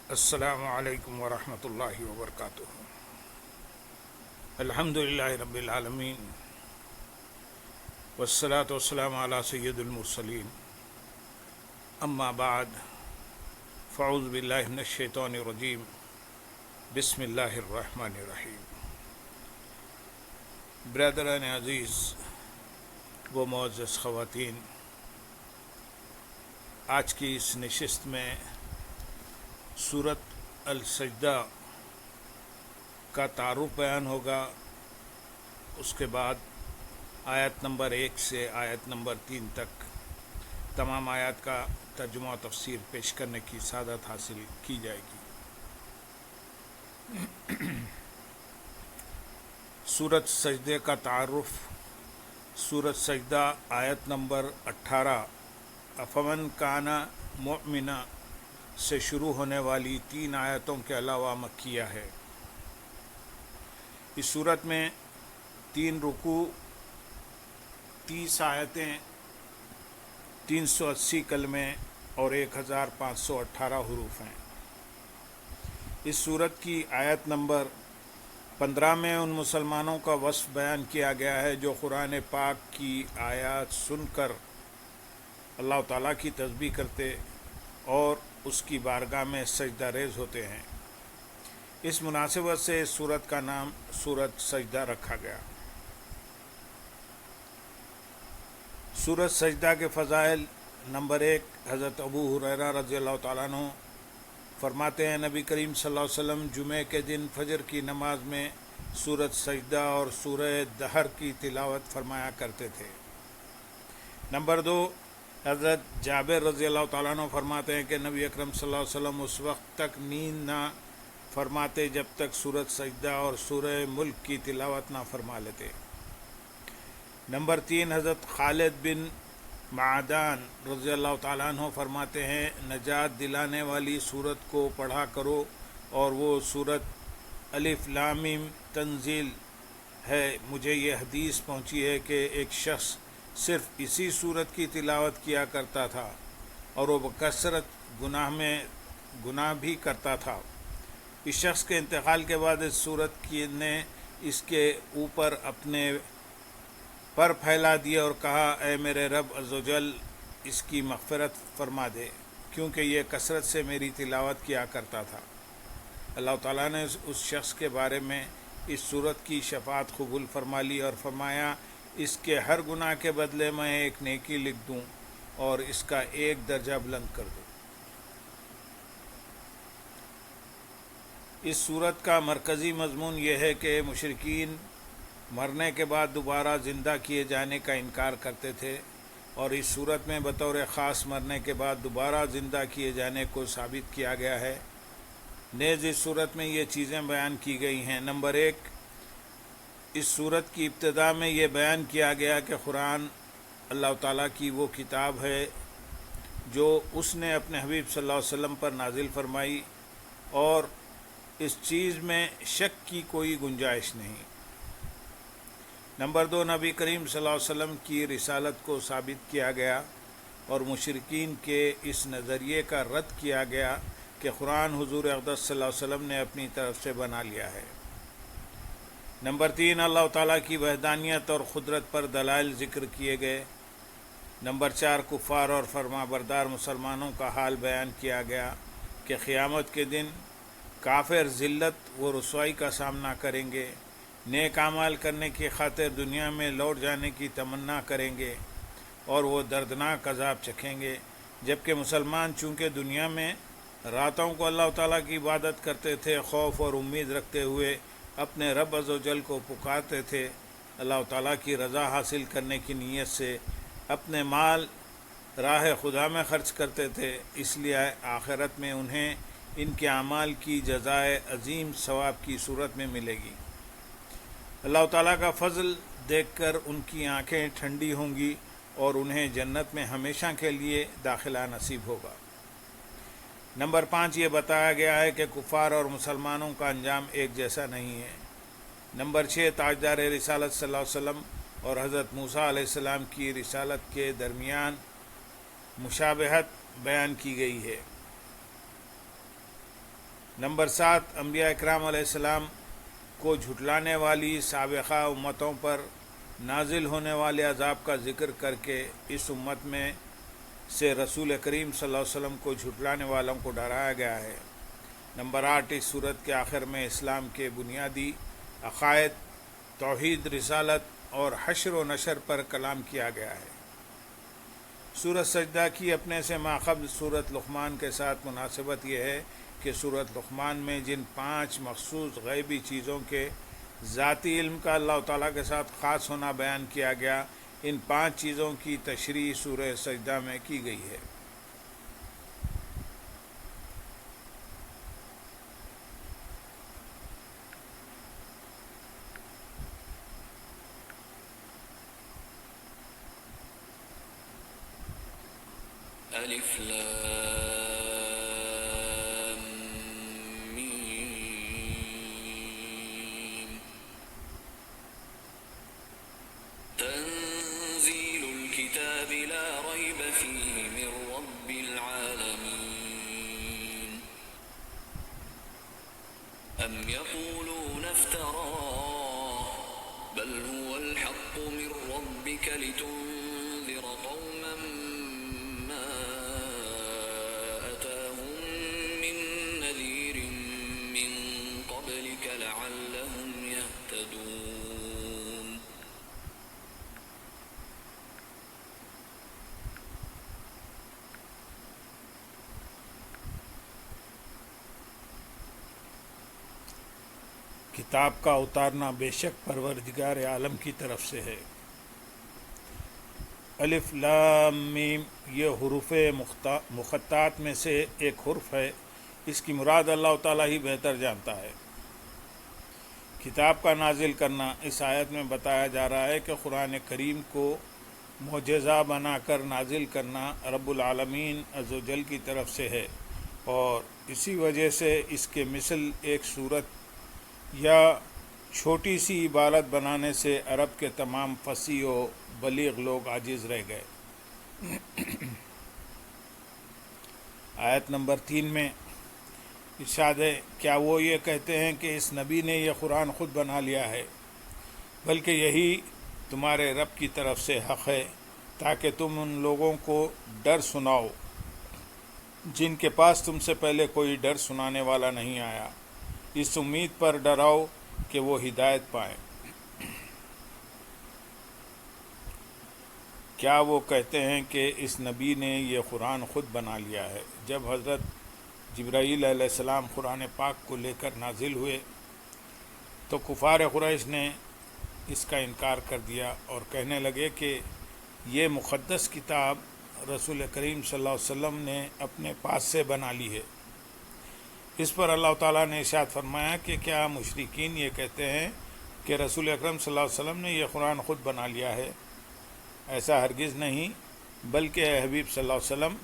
السلام علیکم ورحمۃ اللہ وبرکاتہ۔ الحمد للہ رب العالمین والصلاة والسلام علی سید المرسلین، اما بعد فاعوذ باللہ من الشیطان الرجیم، بسم اللہ الرحمن الرحیم۔ برادران عزیز و معزز خواتین، آج کی اس نشست میں سورۃ السجدہ کا تعارف بیان ہوگا، اس کے بعد آیت نمبر 1 سے آیت نمبر 3 تک تمام آیات کا ترجمہ و تفسیر پیش کرنے کی سعادت حاصل کی جائے گی۔ سورۃ سجدے کا تعارف۔ سورۃ سجدہ آیت نمبر 18 افمن کانا مؤمنا سے شروع ہونے والی 3 آیتوں کے علاوہ مکیہ ہے۔ اس صورت میں 3 رکوع، 30 آیتیں، 380 کلمے اور 1518 حروف ہیں۔ اس صورت کی آیت نمبر 15 میں ان مسلمانوں کا وصف بیان کیا گیا ہے جو قرآن پاک کی آیات سن کر اللہ تعالیٰ کی تسبیح کرتے اور اس کی بارگاہ میں سجدہ ریز ہوتے ہیں۔ اس مناسبت سے اس سورت کا نام سورۃ سجدہ رکھا گیا۔ سورۃ سجدہ کے فضائل۔ نمبر 1، حضرت ابو ہریرہ رضی اللہ تعالیٰ عنہ فرماتے ہیں نبی کریم صلی اللہ علیہ وسلم جمعے کے دن فجر کی نماز میں سورۃ سجدہ اور سورہ دہر کی تلاوت فرمایا کرتے تھے۔ نمبر 2، حضرت جابر رضی اللہ تعالیٰ عنہ فرماتے ہیں کہ نبی اکرم صلی اللہ علیہ وسلم اس وقت تک نیند نہ فرماتے جب تک سورۃ سجدہ اور سورہ ملک کی تلاوت نہ فرما لیتے۔ نمبر 3، حضرت خالد بن معدان رضی اللہ تعالیٰ عنہ فرماتے ہیں نجات دلانے والی سورت کو پڑھا کرو، اور وہ سورت الف لام میم تنزیل ہے۔ مجھے یہ حدیث پہنچی ہے کہ ایک شخص صرف اسی سورت کی تلاوت کیا کرتا تھا اور وہ بکثرت گناہ بھی کرتا تھا۔ اس شخص کے انتقال کے بعد اس سورت نے اس کے اوپر اپنے پر پھیلا دیا اور کہا اے میرے رب عز و جل اس کی مغفرت فرما دے، کیونکہ یہ کثرت سے میری تلاوت کیا کرتا تھا۔ اللہ تعالیٰ نے اس شخص کے بارے میں اس سورت کی شفاعت قبول فرما لی اور فرمایا اس کے ہر گناہ کے بدلے میں ایک نیکی لکھ دوں اور اس کا 1 درجہ بلند کر دوں۔ اس سورت کا مرکزی مضمون یہ ہے کہ مشرکین مرنے کے بعد دوبارہ زندہ کیے جانے کا انکار کرتے تھے، اور اس سورت میں بطور خاص مرنے کے بعد دوبارہ زندہ کیے جانے کو ثابت کیا گیا ہے۔ نیز اس سورت میں یہ چیزیں بیان کی گئی ہیں۔ نمبر 1، اس سورت کی ابتدا میں یہ بیان کیا گیا کہ قرآن اللہ تعالیٰ کی وہ کتاب ہے جو اس نے اپنے حبیب صلی اللہ علیہ وسلم پر نازل فرمائی، اور اس چیز میں شک کی کوئی گنجائش نہیں۔ نمبر 2، نبی کریم صلی اللہ علیہ وسلم کی رسالت کو ثابت کیا گیا اور مشرکین کے اس نظریے کا رد کیا گیا کہ قرآن حضور اقدس صلی اللہ علیہ وسلم نے اپنی طرف سے بنا لیا ہے۔ نمبر 3، اللہ تعالیٰ کی وحدانیت اور قدرت پر دلائل ذکر کیے گئے۔ نمبر 4، کفار اور فرما بردار مسلمانوں کا حال بیان کیا گیا کہ قیامت کے دن کافر ذلت و رسوائی کا سامنا کریں گے، نیک اعمال کرنے کی خاطر دنیا میں لوٹ جانے کی تمنا کریں گے اور وہ دردناک عذاب چکھیں گے، جبکہ مسلمان چونکہ دنیا میں راتوں کو اللہ تعالیٰ کی عبادت کرتے تھے، خوف اور امید رکھتے ہوئے اپنے رب عز و جل کو پکارتے تھے، اللہ تعالیٰ کی رضا حاصل کرنے کی نیت سے اپنے مال راہ خدا میں خرچ کرتے تھے، اس لیے آخرت میں انہیں ان کے اعمال کی جزائے عظیم ثواب کی صورت میں ملے گی۔ اللہ تعالیٰ کا فضل دیکھ کر ان کی آنکھیں ٹھنڈی ہوں گی اور انہیں جنت میں ہمیشہ کے لیے داخلہ نصیب ہوگا۔ نمبر 5، یہ بتایا گیا ہے کہ کفار اور مسلمانوں کا انجام ایک جیسا نہیں ہے۔ نمبر 6، تاجدار رسالت صلی اللہ علیہ وسلم اور حضرت موسیٰ علیہ السلام کی رسالت کے درمیان مشابہت بیان کی گئی ہے۔ نمبر 7، انبیاء اکرام علیہ السلام کو جھٹلانے والی سابقہ امتوں پر نازل ہونے والے عذاب کا ذکر کر کے اس امت میں سے رسول کریم صلی اللہ علیہ وسلم کو جھٹلانے والوں کو ڈرایا گیا ہے۔ نمبر 8، اس صورت کے آخر میں اسلام کے بنیادی عقائد، توحید، رسالت اور حشر و نشر پر کلام کیا گیا ہے۔ سورۃ سجدہ کی اپنے سے ماقبل سورۃ لقمان کے ساتھ مناسبت یہ ہے کہ سورۃ لقمان میں جن 5 مخصوص غیبی چیزوں کے ذاتی علم کا اللہ تعالیٰ کے ساتھ خاص ہونا بیان کیا گیا، ان 5 چیزوں کی تشریح سورہ سجدہ میں کی گئی ہے۔ الف لام میم تنزيل الكتاب لا ريب فيه من رب العالمين أم يقولون افتراه بل هو الحق من ربك لتنذر قوما ما أتاهم من نذير من قبلك لعلهم يهتدون۔ کتاب کا اتارنا بے شک پروردگار عالم کی طرف سے ہے۔ الف لام میم یہ حروف مقطعات میں سے ایک حرف ہے، اس کی مراد اللہ تعالیٰ ہی بہتر جانتا ہے۔ کتاب کا نازل کرنا، اس آیت میں بتایا جا رہا ہے کہ قرآن کریم کو معجزہ بنا کر نازل کرنا رب العالمین عز و جل کی طرف سے ہے، اور اسی وجہ سے اس کے مثل ایک صورت یا چھوٹی سی عبارت بنانے سے عرب کے تمام فصیح و بلیغ لوگ عاجز رہ گئے۔ آیت نمبر 3 میں ارشاد ہے، کیا وہ یہ کہتے ہیں کہ اس نبی نے یہ قرآن خود بنا لیا ہے؟ بلکہ یہی تمہارے رب کی طرف سے حق ہے، تاکہ تم ان لوگوں کو ڈر سناؤ جن کے پاس تم سے پہلے کوئی ڈر سنانے والا نہیں آیا، اس امید پر ڈراؤ کہ وہ ہدایت پائیں۔ کیا وہ کہتے ہیں کہ اس نبی نے یہ قرآن خود بنا لیا ہے؟ جب حضرت جبرائیل علیہ السلام قرآن پاک کو لے کر نازل ہوئے تو کفار قریش نے اس کا انکار کر دیا اور کہنے لگے کہ یہ مقدس کتاب رسول کریم صلی اللہ علیہ وسلم نے اپنے پاس سے بنا لی ہے۔ اس پر اللہ تعالیٰ نے ارشاد فرمایا کہ کیا مشرکین یہ کہتے ہیں کہ رسول اکرم صلی اللہ علیہ وسلم نے یہ قرآن خود بنا لیا ہے؟ ایسا ہرگز نہیں، بلکہ اے حبیب صلی اللہ علیہ وسلم،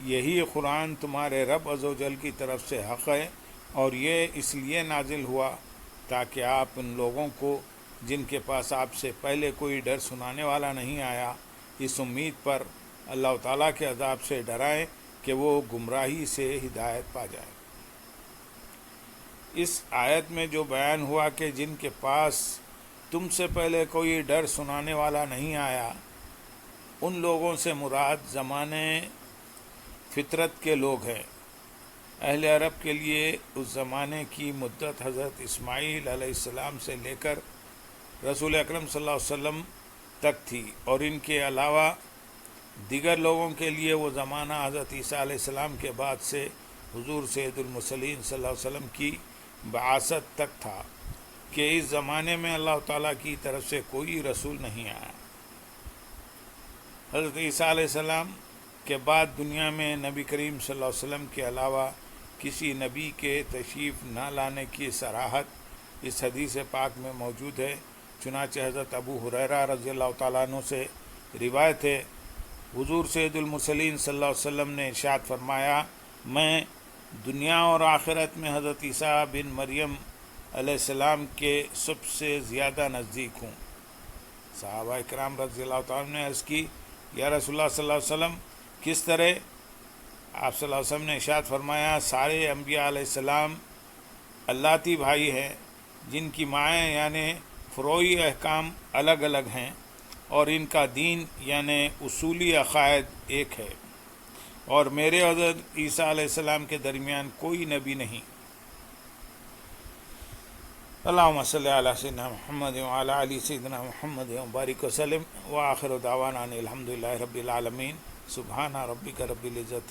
یہی قرآن تمہارے رب عز و جل کی طرف سے حق ہے، اور یہ اس لیے نازل ہوا تاکہ آپ ان لوگوں کو جن کے پاس آپ سے پہلے کوئی ڈر سنانے والا نہیں آیا، اس امید پر اللہ تعالیٰ کے عذاب سے ڈرائیں کہ وہ گمراہی سے ہدایت پا جائیں۔ اس آیت میں جو بیان ہوا کہ جن کے پاس تم سے پہلے کوئی ڈر سنانے والا نہیں آیا، ان لوگوں سے مراد زمانے فطرت کے لوگ ہیں۔ اہل عرب کے لیے اس زمانے کی مدت حضرت اسماعیل علیہ السلام سے لے کر رسول اکرم صلی اللہ علیہ وسلم تک تھی، اور ان کے علاوہ دیگر لوگوں کے لیے وہ زمانہ حضرت عیسیٰ علیہ السلام کے بعد سے حضور سید المرسلین صلی اللہ علیہ وسلم کی بعثت تک تھا، کہ اس زمانے میں اللہ تعالیٰ کی طرف سے کوئی رسول نہیں آیا۔ حضرت عیسیٰ علیہ السلام کے بعد دنیا میں نبی کریم صلی اللہ علیہ وسلم کے علاوہ کسی نبی کے تشریف نہ لانے کی صراحت اس حدیث پاک میں موجود ہے۔ چنانچہ حضرت ابو ہریرہ رضی اللہ تعالیٰ عنہ سے روایت ہے، حضور سید المرسلین صلی اللہ علیہ وسلم نے ارشاد فرمایا، میں دنیا اور آخرت میں حضرت عیسیٰ بن مریم علیہ السلام کے سب سے زیادہ نزدیک ہوں۔ صحابہ اکرام رضی اللہ تعالیٰ نے عرض کی، یا رسول اللہ صلی اللہ علیہ وسلم کس طرح؟ آپ صلی اللہ علیہ وسلم نے ارشاد فرمایا، سارے انبیاء علیہ السلام اللاتی بھائی ہیں جن کی مائیں یعنی فروعی احکام الگ الگ ہیں اور ان کا دین یعنی اصولی عقائد ایک ہے، اور میرے حضرت عیسیٰ علیہ السلام کے درمیان کوئی نبی نہیں۔ اللہم صلی علی سیدنا محمد وعلی آل سیدنا محمد وبارک وسلم، وآخر دعوانا ان الحمدللہ رب العالمین۔ سبحان ربک رب العزت